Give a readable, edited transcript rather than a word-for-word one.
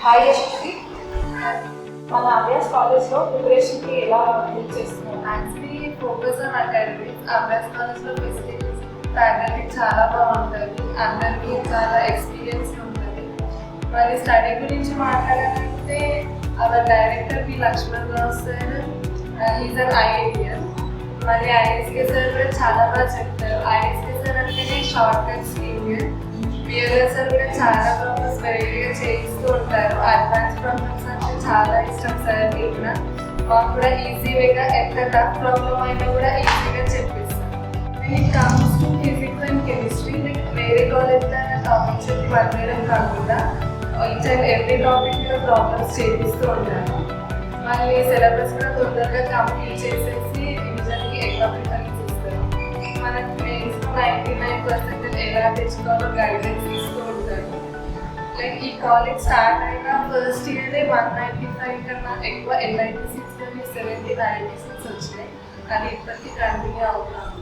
Hi Yashvi, మన అభ్యాస్ కాలేజ్లో ప్రిపరేషన్కి ఎలా హెల్ప్ చేస్తున్నాం? Actually focus on academics. Abhyas కాలేజ్లో ఫెసిలిటీస్, ఫ్యాకల్టీ చాలా బాగుంటుంది, అందరికీ చాలా ఎక్స్పీరియన్స్ ఉంటుంది. మరి స్టడీ గురించి మాట్లాడాలంటే our director P Lakshman Rao sir, is an IITian. మరి ఐఎస్కే సార్ కూడా చాలా బాగా చెప్తారు. ఐఎస్కే సార్ అంటేనే shortcut scheme. PLS sir కూడా చాలా ప్రాబ్లమ్స్ వెరైటీగా చేయిస్తూ ఉంటారు. అడ్వాన్స్ ప్రాబ్లమ్స్ అంటే చాలా ఇష్టం సార్ కూడా. మాకు కూడా ఈజీ వేగా ఎంత టఫ్ ప్రాబ్లమ్ అయినా కూడా ఈజీగా చెప్పిస్తాం. And it comes to physics and chemistry, like వేరే కాలేజ్లో టాపిక్స్ చెప్పి వదిలేయడం కాకుండా ఈచ్ అండ్ ఎవ్రీ టాపిక్ మీద ప్రాబ్లమ్స్ చేపిస్తూ ఉంటాను. మళ్ళీ సిలబస్ కూడా తొందరగా కంప్లీట్ చేసేసి రివిజన్కి ఎక్కువ ప్రిఫరెన్స్ ఇస్తారు. మనకు మెయిన్స్లో 99% ఎలా తెచ్చుకోవాలో గైడెన్స్ ఇస్తూ ఉంటారు. లైక్ ఈ కాలేజ్ స్టార్ట్ అయిన ఫస్ట్ ఇయరే 195 కన్నా ఎక్కువ LIT 6 కానీ 70 96 వచ్చినాయి. అది ఇప్పటికీ కంటిన్యూ అవుతాము.